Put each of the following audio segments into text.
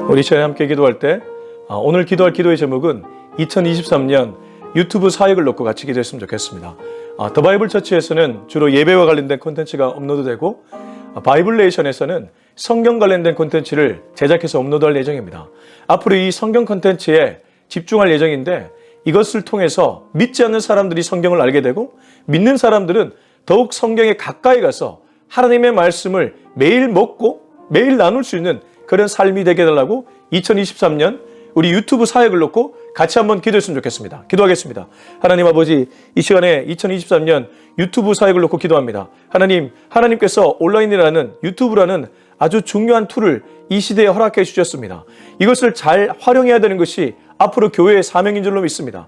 우리 시간에 함께 기도할 때 오늘 기도할 기도의 제목은 2023년 유튜브 사역을 놓고 같이 기도했으면 좋겠습니다. 더 바이블 처치에서는 주로 예배와 관련된 콘텐츠가 업로드되고 바이블레이션에서는 성경 관련된 콘텐츠를 제작해서 업로드할 예정입니다. 앞으로 이 성경 콘텐츠에 집중할 예정인데 이것을 통해서 믿지 않는 사람들이 성경을 알게 되고 믿는 사람들은 더욱 성경에 가까이 가서 하나님의 말씀을 매일 먹고 매일 나눌 수 있는 그런 삶이 되게 해달라고 2023년 우리 유튜브 사역을 놓고 같이 한번 기도했으면 좋겠습니다. 기도하겠습니다. 하나님 아버지, 이 시간에 2023년 유튜브 사역을 놓고 기도합니다. 하나님께서 온라인이라는 유튜브라는 아주 중요한 툴을 이 시대에 허락해 주셨습니다. 이것을 잘 활용해야 되는 것이 앞으로 교회의 사명인 줄로 믿습니다.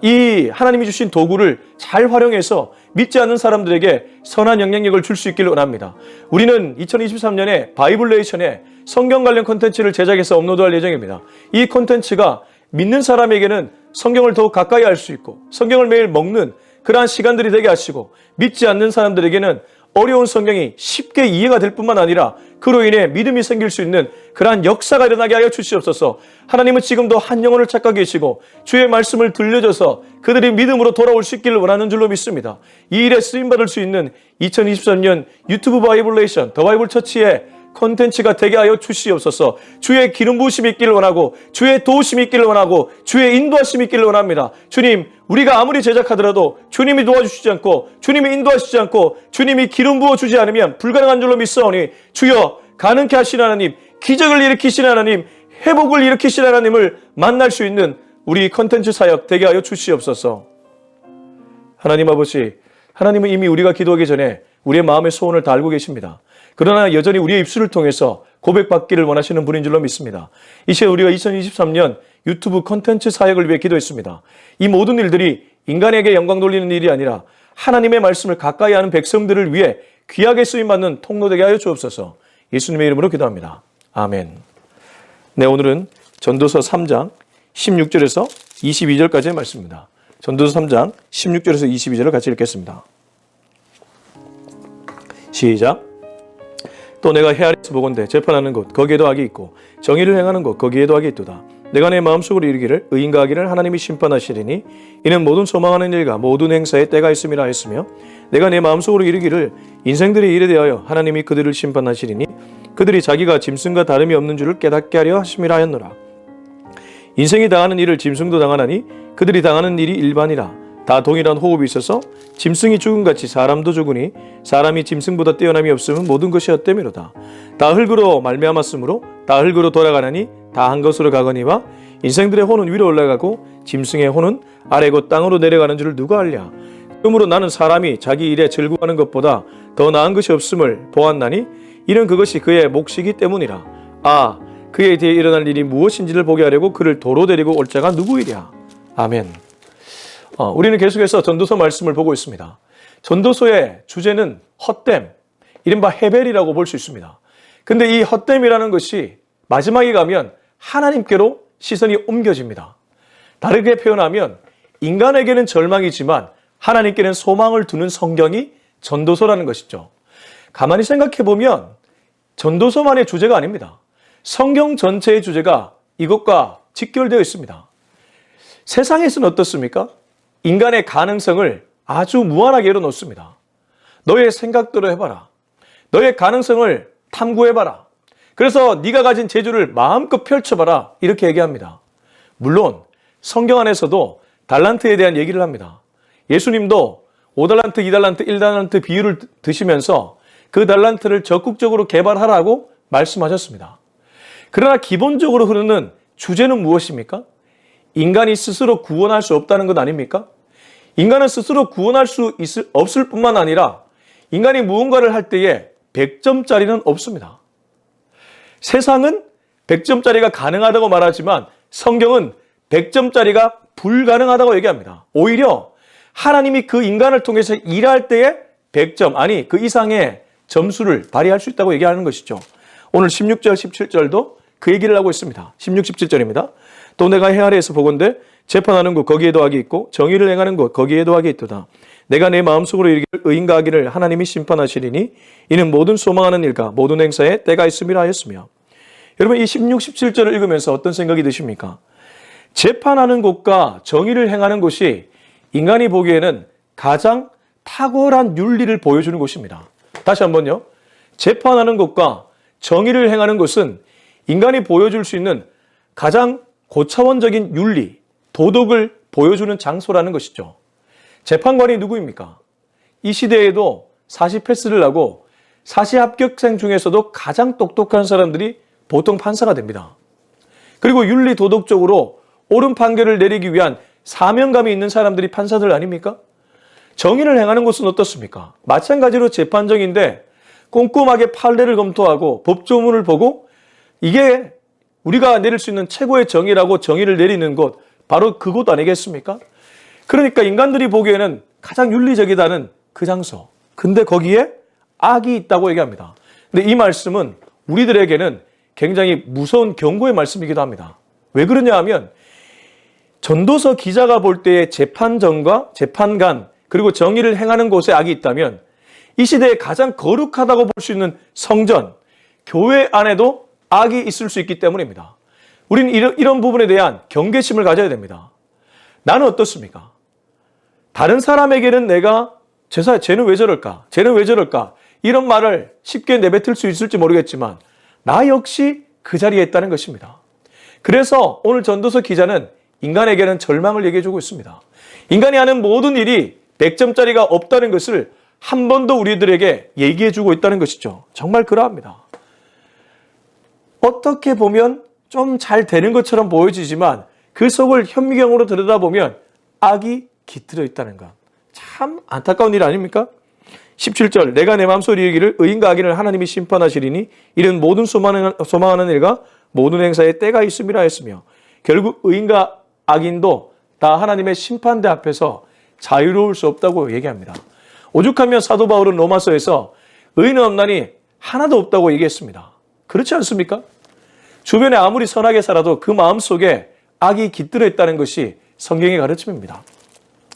이 하나님이 주신 도구를 잘 활용해서 믿지 않는 사람들에게 선한 영향력을 줄 수 있기를 원합니다. 우리는 2023년에 바이블레이션에 성경 관련 콘텐츠를 제작해서 업로드할 예정입니다. 이 콘텐츠가 믿는 사람에게는 성경을 더욱 가까이 할 수 있고 성경을 매일 먹는 그러한 시간들이 되게 하시고 믿지 않는 사람들에게는 어려운 성경이 쉽게 이해가 될 뿐만 아니라 그로 인해 믿음이 생길 수 있는 그러한 역사가 일어나게 하여 주시옵소서. 하나님은 지금도 한 영혼을 찾고 계시고 주의 말씀을 들려줘서 그들이 믿음으로 돌아올 수 있기를 원하는 줄로 믿습니다. 이 일에 쓰임받을 수 있는 2023년 유튜브 바이블레이션 더 바이블 처치의 콘텐츠가 되게 하여 주시옵소서. 주의 기름 부으심이 있기를 원하고 주의 도우심이 있기를 원하고 주의 인도하심이 있기를 원합니다. 주님, 우리가 아무리 제작하더라도 주님이 도와주시지 않고 주님이 인도하시지 않고 주님이 기름 부어주지 않으면 불가능한 줄로 믿사오니 주여, 가능케 하시는 하나님, 기적을 일으키시는 하나님, 회복을 일으키시는 하나님을 만날 수 있는 우리 콘텐츠 사역 되게 하여 주시옵소서. 하나님 아버지, 하나님은 이미 우리가 기도하기 전에 우리의 마음의 소원을 다 알고 계십니다. 그러나 여전히 우리의 입술을 통해서 고백받기를 원하시는 분인 줄로 믿습니다. 이 시간 우리가 2023년 유튜브 콘텐츠 사역을 위해 기도했습니다. 이 모든 일들이 인간에게 영광 돌리는 일이 아니라 하나님의 말씀을 가까이 하는 백성들을 위해 귀하게 쓰임받는 통로 되게 하여 주옵소서. 예수님의 이름으로 기도합니다. 아멘. 네, 오늘은 전도서 3장 16절에서 22절까지의 말씀입니다. 전도서 3장 16절에서 22절을 같이 읽겠습니다. 시작. 또 내가 해 아래에서 보건대 재판하는 곳 거기에도 악이 있고 정의를 행하는 곳 거기에도 악이 있도다. 내가 내 마음속으로 이르기를 의인과 악인을 하나님이 심판하시리니 이는 모든 소망하는 일과 모든 행사에 때가 있음이라 했으며 내가 내 마음속으로 이르기를 인생들의 일에 대하여 하나님이 그들을 심판하시리니 그들이 자기가 짐승과 다름이 없는 줄을 깨닫게 하려 하심이라 하였노라. 인생이 당하는 일을 짐승도 당하나니 그들이 당하는 일이 일반이라. 다 동일한 호흡이 있어서 짐승이 죽음같이 사람도 죽으니 사람이 짐승보다 뛰어남이 없으면 모든 것이 헛되미로다. 다 흙으로 말미암았으므로 다 흙으로 돌아가나니 다 한 것으로 가거니와 인생들의 혼은 위로 올라가고 짐승의 혼은 아래고 땅으로 내려가는 줄을 누가 알랴. 그러므로 나는 사람이 자기 일에 즐거워하는 것보다 더 나은 것이 없음을 보았나니 이는 그것이 그의 몫이기 때문이라. 그에 대해 일어날 일이 무엇인지를 보게 하려고 그를 도로 데리고 올 자가 누구이랴. 아멘. 우리는 계속해서 전도서 말씀을 보고 있습니다. 전도서의 주제는 헛됨, 이른바 헤벨이라고 볼 수 있습니다. 근데 이 헛됨이라는 것이 마지막에 가면 하나님께로 시선이 옮겨집니다. 다르게 표현하면 인간에게는 절망이지만 하나님께는 소망을 두는 성경이 전도서라는 것이죠. 가만히 생각해 보면 전도서만의 주제가 아닙니다. 성경 전체의 주제가 이것과 직결되어 있습니다. 세상에서는 어떻습니까? 인간의 가능성을 아주 무한하게 열어놓습니다. 너의 생각대로 해봐라. 너의 가능성을 탐구해봐라. 그래서 네가 가진 재주를 마음껏 펼쳐봐라. 이렇게 얘기합니다. 물론 성경 안에서도 달란트에 대한 얘기를 합니다. 예수님도 5달란트, 2달란트, 1달란트 비유를 드시면서 그 달란트를 적극적으로 개발하라고 말씀하셨습니다. 그러나 기본적으로 흐르는 주제는 무엇입니까? 인간이 스스로 구원할 수 없다는 것 아닙니까? 인간은 스스로 구원할 수 없을 뿐만 아니라 인간이 무언가를 할 때에 100점짜리는 없습니다. 세상은 100점짜리가 가능하다고 말하지만 성경은 100점짜리가 불가능하다고 얘기합니다. 오히려 하나님이 그 인간을 통해서 일할 때에 100점, 아니 그 이상의 점수를 발휘할 수 있다고 얘기하는 것이죠. 오늘 16절, 17절도 그 얘기를 하고 있습니다. 16, 17절입니다. 또 내가 해 아래에서 보건대 재판하는 곳 거기에도 악이 있고 정의를 행하는 곳 거기에도 악이 있도다. 내가 내 마음속으로 이르기를 의인과 악인을 하나님이 심판하시리니 이는 모든 소망하는 일과 모든 행사에 때가 있음이라 하였으며. 여러분 이 16, 17절을 읽으면서 어떤 생각이 드십니까? 재판하는 곳과 정의를 행하는 곳이 인간이 보기에는 가장 탁월한 윤리를 보여주는 곳입니다. 다시 한번요. 재판하는 곳과 정의를 행하는 곳은 인간이 보여줄 수 있는 가장 고차원적인 윤리, 도덕을 보여주는 장소라는 것이죠. 재판관이 누구입니까? 이 시대에도 사시 패스를 하고 사시 합격생 중에서도 가장 똑똑한 사람들이 보통 판사가 됩니다. 그리고 윤리 도덕적으로 옳은 판결을 내리기 위한 사명감이 있는 사람들이 판사들 아닙니까? 정의를 행하는 곳은 어떻습니까? 마찬가지로 재판정인데 꼼꼼하게 판례를 검토하고 법조문을 보고 이게 우리가 내릴 수 있는 최고의 정의라고 정의를 내리는 곳, 바로 그곳 아니겠습니까? 그러니까 인간들이 보기에는 가장 윤리적이다는 그 장소. 근데 거기에 악이 있다고 얘기합니다. 근데 이 말씀은 우리들에게는 굉장히 무서운 경고의 말씀이기도 합니다. 왜 그러냐 하면 전도서 기자가 볼 때의 재판정과 재판관 그리고 정의를 행하는 곳에 악이 있다면 이 시대에 가장 거룩하다고 볼 수 있는 성전, 교회 안에도 악이 있을 수 있기 때문입니다. 우리는 이런 부분에 대한 경계심을 가져야 됩니다. 나는 어떻습니까? 다른 사람에게는 내가 쟤는 왜 저럴까? 쟤는 왜 저럴까? 이런 말을 쉽게 내뱉을 수 있을지 모르겠지만 나 역시 그 자리에 있다는 것입니다. 그래서 오늘 전도서 기자는 인간에게는 절망을 얘기해주고 있습니다. 인간이 하는 모든 일이 100점짜리가 없다는 것을 한 번 더 우리들에게 얘기해주고 있다는 것이죠. 정말 그러합니다. 어떻게 보면 좀 잘 되는 것처럼 보여지지만 그 속을 현미경으로 들여다보면 악이 깃들어 있다는 것. 참 안타까운 일 아닙니까? 17절 내가 내 마음속에 이르기를 의인과 악인을 하나님이 심판하시리니 이는 모든 소망하는 일과 모든 행사에 때가 있음이라 했으며 결국 의인과 악인도 다 하나님의 심판대 앞에서 자유로울 수 없다고 얘기합니다. 오죽하면 사도 바울은 로마서에서 의인은 없나니 하나도 없다고 얘기했습니다. 그렇지 않습니까? 주변에 아무리 선하게 살아도 그 마음속에 악이 깃들어 있다는 것이 성경의 가르침입니다.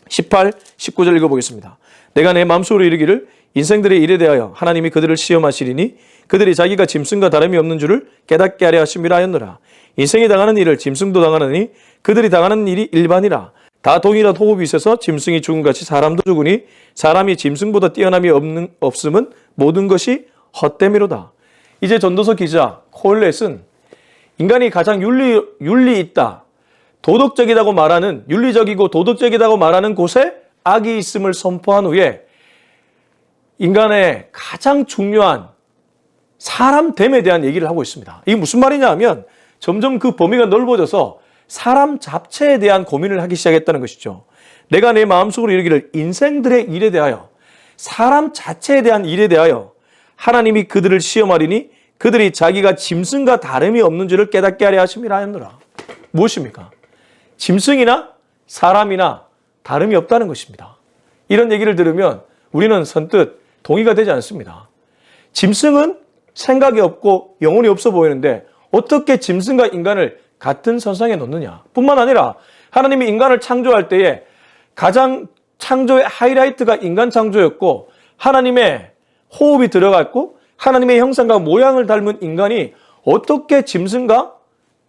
18, 19절 읽어보겠습니다. 내가 내 마음속으로 이르기를 인생들의 일에 대하여 하나님이 그들을 시험하시리니 그들이 자기가 짐승과 다름이 없는 줄을 깨닫게 하려 하심이라 하였노라. 인생이 당하는 일을 짐승도 당하느니 그들이 당하는 일이 일반이라. 다 동일한 호흡이 있어서 짐승이 죽은 같이 사람도 죽으니 사람이 짐승보다 뛰어남이 없음은 모든 것이 헛됨이로다. 이제 전도서 기자 코엘렛은 인간이 가장 윤리 있다, 도덕적이라고 말하는 윤리적이고 도덕적이라고 말하는 곳에 악이 있음을 선포한 후에 인간의 가장 중요한 사람됨에 대한 얘기를 하고 있습니다. 이게 무슨 말이냐 하면 점점 그 범위가 넓어져서 사람 자체에 대한 고민을 하기 시작했다는 것이죠. 내가 내 마음속으로 이르기를 인생들의 일에 대하여 사람 자체에 대한 일에 대하여 하나님이 그들을 시험하리니 그들이 자기가 짐승과 다름이 없는 줄을 깨닫게 하려 하심이라 하였노라. 무엇입니까? 짐승이나 사람이나 다름이 없다는 것입니다. 이런 얘기를 들으면 우리는 선뜻 동의가 되지 않습니다. 짐승은 생각이 없고 영혼이 없어 보이는데 어떻게 짐승과 인간을 같은 선상에 놓느냐. 뿐만 아니라 하나님이 인간을 창조할 때에 가장 창조의 하이라이트가 인간 창조였고 하나님의 호흡이 들어갔고 하나님의 형상과 모양을 닮은 인간이 어떻게 짐승과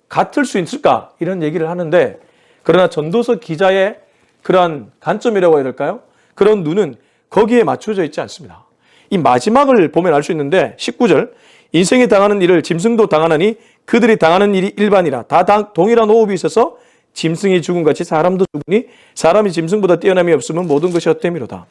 같을 수 있을까? 이런 얘기를 하는데 그러나 전도서 기자의 그러한 관점이라고 해야 될까요? 그런 눈은 거기에 맞춰져 있지 않습니다. 이 마지막을 보면 알 수 있는데 19절 인생이 당하는 일을 짐승도 당하나니 그들이 당하는 일이 일반이라. 다 동일한 호흡이 있어서 짐승이 죽은 같이 사람도 죽으니 사람이 짐승보다 뛰어남이 없으면 모든 것이 헛됨이로다.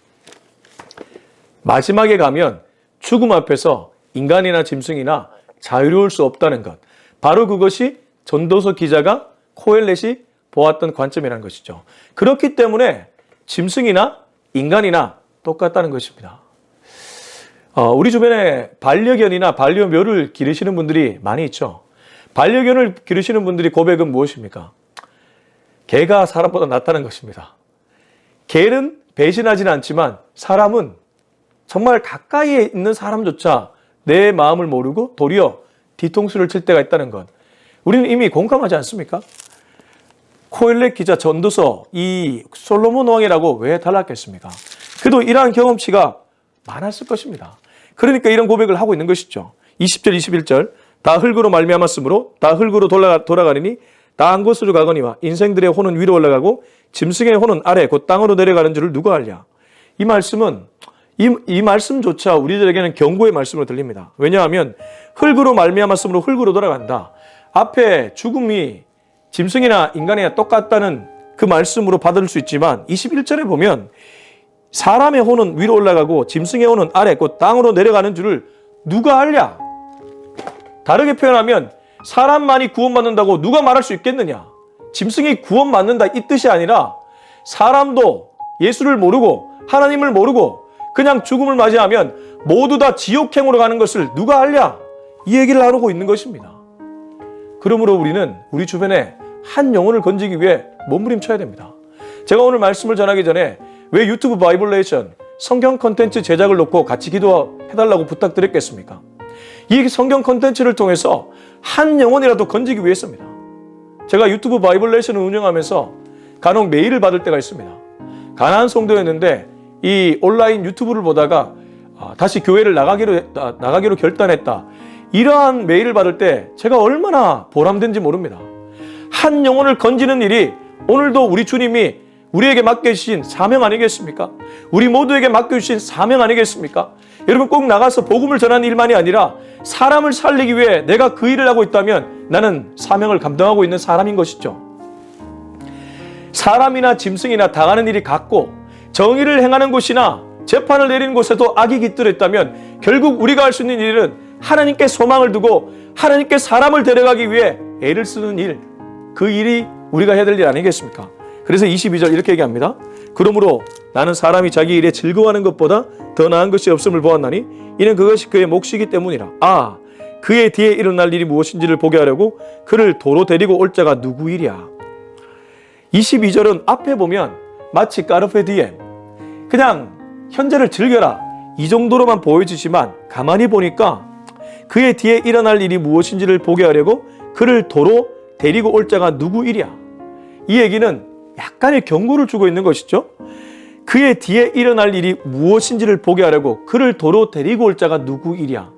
마지막에 가면 죽음 앞에서 인간이나 짐승이나 자유로울 수 없다는 것. 바로 그것이 전도서 기자가 코엘렛이 보았던 관점이라는 것이죠. 그렇기 때문에 짐승이나 인간이나 똑같다는 것입니다. 우리 주변에 반려견이나 반려묘를 기르시는 분들이 많이 있죠. 반려견을 기르시는 분들이 고백은 무엇입니까? 개가 사람보다 낫다는 것입니다. 개는 배신하지는 않지만 사람은 정말 가까이에 있는 사람조차 내 마음을 모르고 도리어 뒤통수를 칠 때가 있다는 것. 우리는 이미 공감하지 않습니까? 코엘렛 기자 전도서 이 솔로몬 왕이라고 왜 달랐겠습니까? 그래도 이러한 경험치가 많았을 것입니다. 그러니까 이런 고백을 하고 있는 것이죠. 20절, 21절 다 흙으로 말미암았으므로 다 흙으로 돌아가리니 다 한 곳으로 가거니와 인생들의 혼은 위로 올라가고 짐승의 혼은 아래 곧 땅으로 내려가는 줄을 누가 알랴. 이 말씀은 이 말씀조차 우리들에게는 경고의 말씀으로 들립니다. 왜냐하면 흙으로 말미암았으므로 흙으로 돌아간다. 앞에 죽음이 짐승이나 인간이나 똑같다는 그 말씀으로 받을 수 있지만 21절에 보면 사람의 혼은 위로 올라가고 짐승의 혼은 아래 곧 땅으로 내려가는 줄을 누가 알랴. 다르게 표현하면 사람만이 구원받는다고 누가 말할 수 있겠느냐. 짐승이 구원받는다 이 뜻이 아니라 사람도 예수를 모르고 하나님을 모르고 그냥 죽음을 맞이하면 모두 다 지옥행으로 가는 것을 누가 알랴. 이 얘기를 나누고 있는 것입니다. 그러므로 우리는 우리 주변에 한 영혼을 건지기 위해 몸부림쳐야 됩니다. 제가 오늘 말씀을 전하기 전에 왜 유튜브 바이블레이션 성경 콘텐츠 제작을 놓고 같이 기도해달라고 부탁드렸겠습니까? 이 성경 콘텐츠를 통해서 한 영혼이라도 건지기 위해서입니다. 제가 유튜브 바이블레이션을 운영하면서 간혹 메일을 받을 때가 있습니다. 가난한 성도였는데 이 온라인 유튜브를 보다가 다시 교회를 나가기로 결단했다. 이러한 메일을 받을 때 제가 얼마나 보람된지 모릅니다. 한 영혼을 건지는 일이 오늘도 우리 주님이 우리에게 맡겨주신 사명 아니겠습니까? 우리 모두에게 맡겨주신 사명 아니겠습니까? 여러분 꼭 나가서 복음을 전하는 일만이 아니라 사람을 살리기 위해 내가 그 일을 하고 있다면 나는 사명을 감당하고 있는 사람인 것이죠. 사람이나 짐승이나 당하는 일이 같고 정의를 행하는 곳이나 재판을 내리는 곳에도 악이 깃들어 있다면 결국 우리가 할 수 있는 일은 하나님께 소망을 두고 하나님께 사람을 데려가기 위해 애를 쓰는 일, 그 일이 우리가 해야 될 일 아니겠습니까? 그래서 22절 이렇게 얘기합니다. 그러므로 나는 사람이 자기 일에 즐거워하는 것보다 더 나은 것이 없음을 보았나니 이는 그것이 그의 몫이기 때문이라. 그의 뒤에 일어날 일이 무엇인지를 보게 하려고 그를 도로 데리고 올 자가 누구 일이야. 22절은 앞에 보면 마치 까르페 디엠, 그냥 현재를 즐겨라 이 정도로만 보여지지만 가만히 보니까 그의 뒤에 일어날 일이 무엇인지를 보게 하려고 그를 도로 데리고 올 자가 누구 일이야. 이 얘기는 약간의 경고를 주고 있는 것이죠. 그의 뒤에 일어날 일이 무엇인지를 보게 하려고 그를 도로 데리고 올 자가 누구 일이야.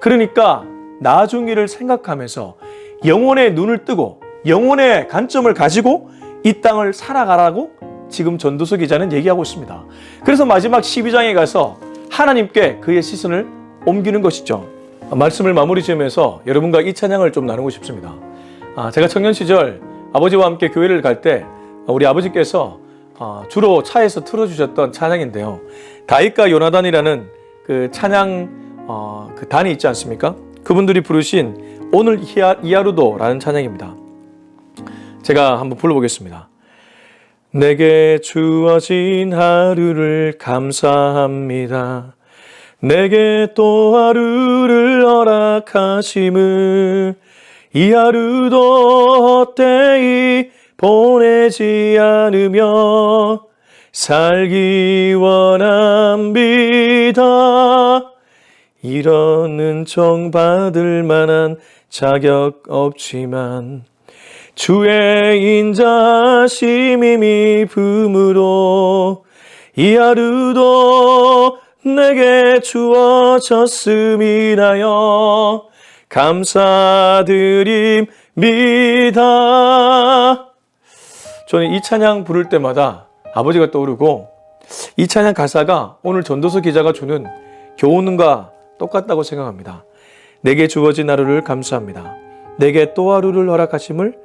그러니까 나중 일을 생각하면서 영혼의 눈을 뜨고 영혼의 관점을 가지고 이 땅을 살아가라고 지금 전도서 기자는 얘기하고 있습니다. 그래서 마지막 12장에 가서 하나님께 그의 시선을 옮기는 것이죠. 말씀을 마무리 지으면서 여러분과 이 찬양을 좀 나누고 싶습니다. 제가 청년 시절 아버지와 함께 교회를 갈 때 우리 아버지께서 주로 차에서 틀어주셨던 찬양인데요. 다윗과 요나단이라는 그 찬양 그 단이 있지 않습니까? 그분들이 부르신 오늘 이하루도라는 찬양입니다. 제가 한번 불러보겠습니다. 내게 주어진 하루를 감사합니다. 내게 또 하루를 허락하심을 이 하루도 헛되이 보내지 않으며 살기 원합니다. 이런 은총 받을 만한 자격 없지만 주의 인자심이 미품으로 이 하루도 내게 주어졌음이나여 감사드립니다. 저는 이 찬양 부를 때마다 아버지가 떠오르고 이 찬양 가사가 오늘 전도서 기자가 주는 교훈과 똑같다고 생각합니다. 내게 주어진 하루를 감사합니다. 내게 또 하루를 허락하심을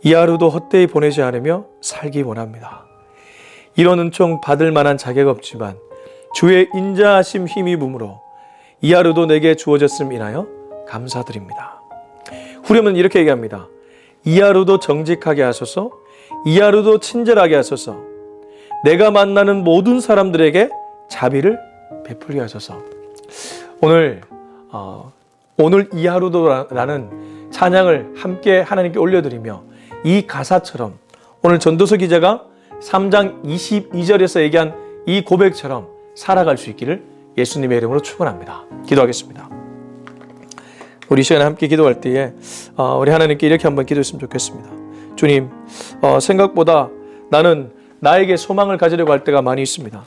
이 하루도 헛되이 보내지 않으며 살기 원합니다. 이런 은총 받을 만한 자격 없지만 주의 인자하심 힘이 붐으로 이 하루도 내게 주어졌음 인하여 감사드립니다. 후렴은 이렇게 얘기합니다. 이 하루도 정직하게 하소서, 이 하루도 친절하게 하소서, 내가 만나는 모든 사람들에게 자비를 베풀게 하소서. 오늘 이 하루도라는 찬양을 함께 하나님께 올려드리며 이 가사처럼 오늘 전도서 기자가 3장 22절에서 얘기한 이 고백처럼 살아갈 수 있기를 예수님의 이름으로 축원합니다. 기도하겠습니다. 우리 시간에 함께 기도할 때에 우리 하나님께 이렇게 한번 기도했으면 좋겠습니다. 주님, 생각보다 나는 나에게 소망을 가지려고 할 때가 많이 있습니다.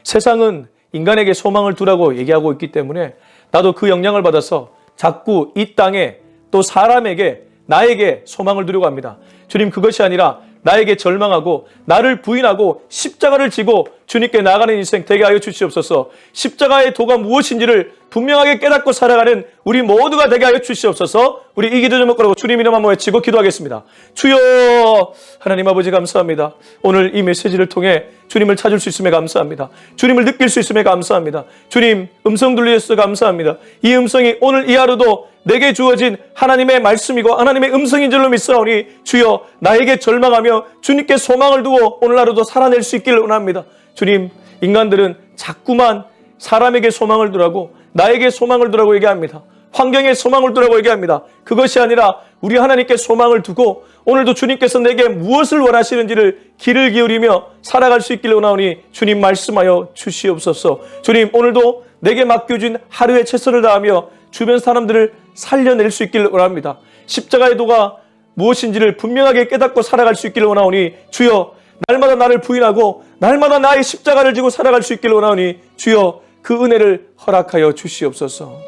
세상은 인간에게 소망을 두라고 얘기하고 있기 때문에 나도 그 영향을 받아서 자꾸 이 땅에 또 사람에게 나에게 소망을 두려고 합니다. 주님, 그것이 아니라 나에게 절망하고 나를 부인하고 십자가를 지고 주님께 나아가는 인생 되게 하여 주시옵소서. 십자가의 도가 무엇인지를 분명하게 깨닫고 살아가는 우리 모두가 되게 하여 주시옵소서. 우리 이 기도 제목 걸고 주님 이름 한번 외치고 기도하겠습니다. 주여, 하나님 아버지 감사합니다. 오늘 이 메시지를 통해 주님을 찾을 수 있음에 감사합니다. 주님을 느낄 수 있음에 감사합니다. 주님, 음성 들려주셔서 감사합니다. 이 음성이 오늘 이 하루도 내게 주어진 하나님의 말씀이고 하나님의 음성인 줄로 믿사오니 주여, 나에게 절망하며 주님께 소망을 두고 오늘 하루도 살아낼 수 있기를 원합니다. 주님, 인간들은 자꾸만 사람에게 소망을 두라고, 나에게 소망을 두라고 얘기합니다. 환경에 소망을 두라고 얘기합니다. 그것이 아니라 우리 하나님께 소망을 두고 오늘도 주님께서 내게 무엇을 원하시는지를 귀를 기울이며 살아갈 수 있기를 원하오니 주님 말씀하여 주시옵소서. 주님, 오늘도 내게 맡겨진 하루의 최선을 다하며 주변 사람들을 살려낼 수 있기를 원합니다. 십자가의 도가 무엇인지를 분명하게 깨닫고 살아갈 수 있기를 원하오니 주여, 날마다 나를 부인하고 날마다 나의 십자가를 지고 살아갈 수 있기를 원하오니 주여, 그 은혜를 허락하여 주시옵소서.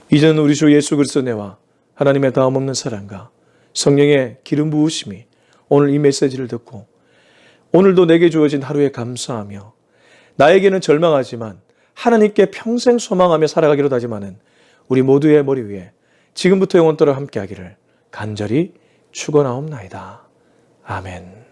이제는 우리 주 예수 그리스도 내와 하나님의 다음없는 사랑과 성령의 기름 부으심이 오늘 이 메시지를 듣고 오늘도 내게 주어진 하루에 감사하며 나에게는 절망하지만 하나님께 평생 소망하며 살아가기로 다짐하는 우리 모두의 머리 위에 지금부터 영원토록 함께하기를 간절히 축원하옵나이다. 아멘.